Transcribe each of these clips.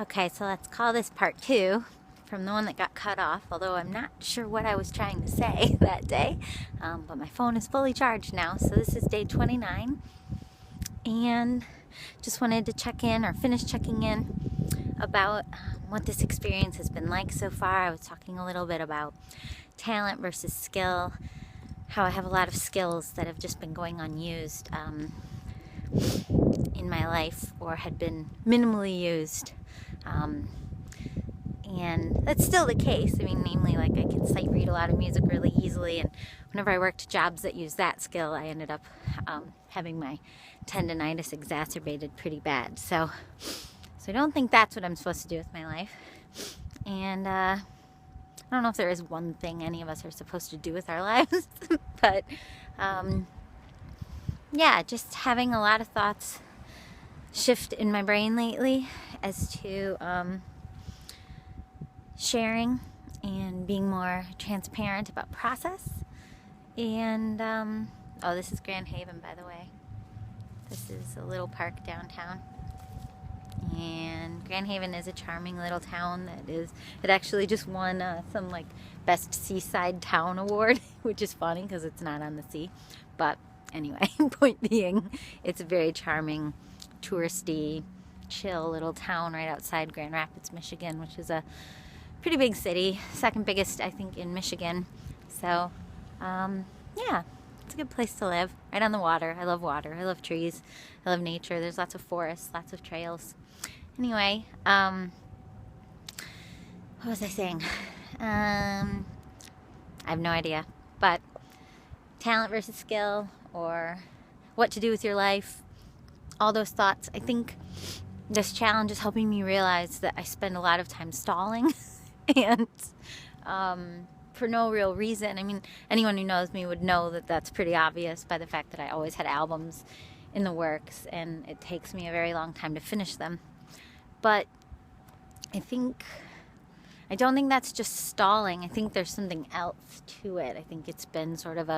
Okay, so let's call this part 2 from the one that got cut off, although I'm not sure what I was trying to say that day. But my phone is fully charged now, so this is day 29. And just wanted to check in, or finish checking in, about what this experience has been like so far. I was talking a little bit about talent versus skill, how I have a lot of skills that have just been going unused in my life, or had been minimally used. And that's still the case. I mean, namely, like, I can sight read a lot of music really easily, and whenever I worked jobs that used that skill, I ended up having my tendonitis exacerbated pretty bad. So I don't think that's what I'm supposed to do with my life. And I don't know if there is one thing any of us are supposed to do with our lives, but yeah, just having a lot of thoughts shift in my brain lately as to sharing and being more transparent about process. And oh, this is Grand Haven, by the way. This is a little park downtown, and Grand Haven is a charming little town it actually just won some like best seaside town award, which is funny because it's not on the sea. But anyway, point being, it's a very charming, touristy, chill little town right outside Grand Rapids, Michigan, which is a pretty big city, second biggest I think in Michigan. So yeah, it's a good place to live, right on the water. I love water, I love trees, I love nature. There's lots of forests, lots of trails. Anyway, what was I saying? I have no idea. But talent versus skill, or what to do with your life, all those thoughts. I think this challenge is helping me realize that I spend a lot of time stalling and for no real reason. I mean, anyone who knows me would know that that's pretty obvious by the fact that I always had albums in the works, and it takes me a very long time to finish them. But I don't think that's just stalling. I think there's something else to it. I think it's been sort of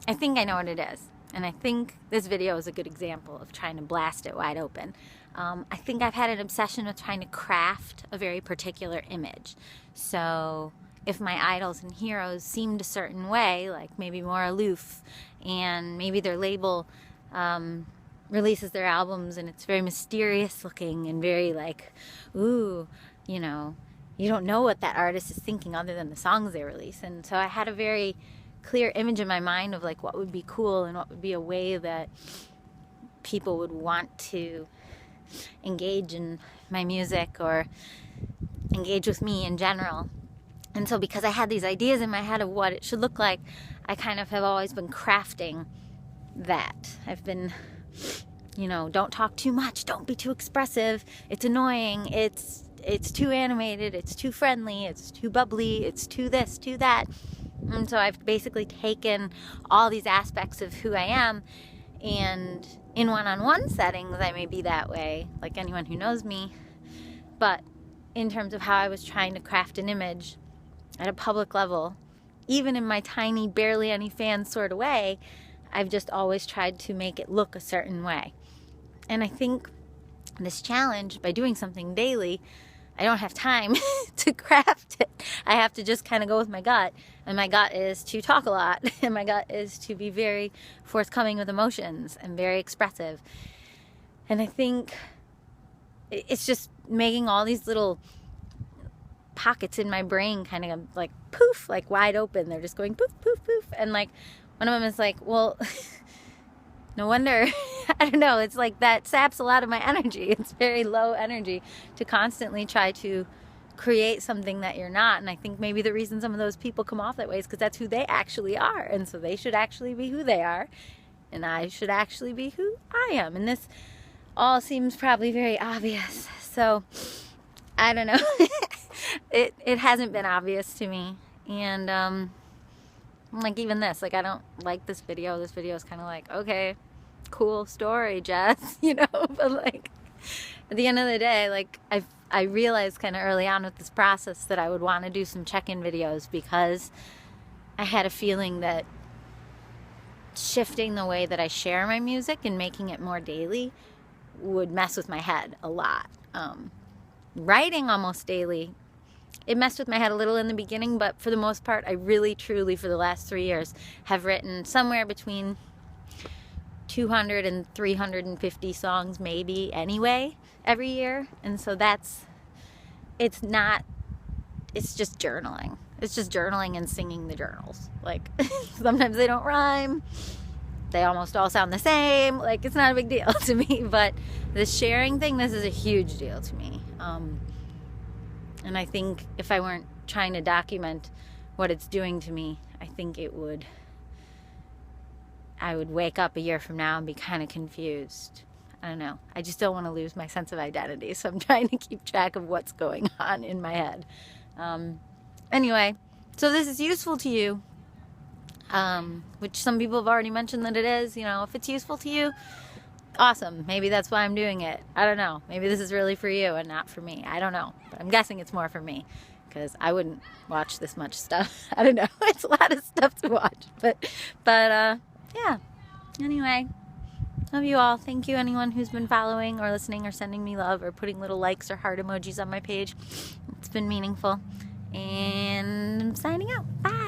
I think I know what it is. And I think this video is a good example of trying to blast it wide open. I think I've had an obsession with trying to craft a very particular image. So if my idols and heroes seemed a certain way, like maybe more aloof, and maybe their label releases their albums and it's very mysterious looking and very like, ooh, you don't know what that artist is thinking other than the songs they release. And so I had a very clear image in my mind of like what would be cool and what would be a way that people would want to engage in my music or engage with me in general. And so because I had these ideas in my head of what it should look like, I kind of have always been crafting that. I've been, don't talk too much, don't be too expressive, it's annoying, it's too animated, it's too friendly, it's too bubbly, it's too this, too that. And so I've basically taken all these aspects of who I am, and in one-on-one settings I may be that way, like anyone who knows me, but in terms of how I was trying to craft an image at a public level, even in my tiny, barely any fans sort of way, I've just always tried to make it look a certain way. And I think this challenge, by doing something daily, I don't have time to craft it. I have to just kind of go with my gut. And my gut is to talk a lot. And my gut is to be very forthcoming with emotions and very expressive. And I think it's just making all these little pockets in my brain kind of like poof, like wide open. They're just going poof, poof, poof. And like one of them is like, well, no wonder, I don't know, it's like that saps a lot of my energy. It's very low energy to constantly try to create something that you're not. And I think maybe the reason some of those people come off that way is because that's who they actually are. And so they should actually be who they are, and I should actually be who I am. And this all seems probably very obvious. So I don't know. It hasn't been obvious to me. And like even this, like I don't like this video. This video is kind of like, okay, cool story, Jess, but like at the end of the day, like I realized kind of early on with this process that I would want to do some check-in videos, because I had a feeling that shifting the way that I share my music and making it more daily would mess with my head a lot. Writing almost daily, it messed with my head a little in the beginning, but for the most part, I really, truly, for the last 3 years, have written somewhere between 200 and 350 songs maybe anyway, every year. And so it's just journaling. It's just journaling and singing the journals. Like, sometimes they don't rhyme. They almost all sound the same. Like, it's not a big deal to me, but the sharing thing, this is a huge deal to me. And I think if I weren't trying to document what it's doing to me, I think I would wake up a year from now and be kind of confused. I don't know. I just don't want to lose my sense of identity, so I'm trying to keep track of what's going on in my head. Anyway, so this is useful to you, which some people have already mentioned that it is. You know, if it's useful to you, awesome. Maybe that's why I'm doing it. I don't know. Maybe this is really for you and not for me. I don't know. But I'm guessing it's more for me, because I wouldn't watch this much stuff. I don't know. It's a lot of stuff to watch. But yeah. Anyway, love you all. Thank you, anyone who's been following or listening or sending me love or putting little likes or heart emojis on my page. It's been meaningful. And I'm signing out. Bye.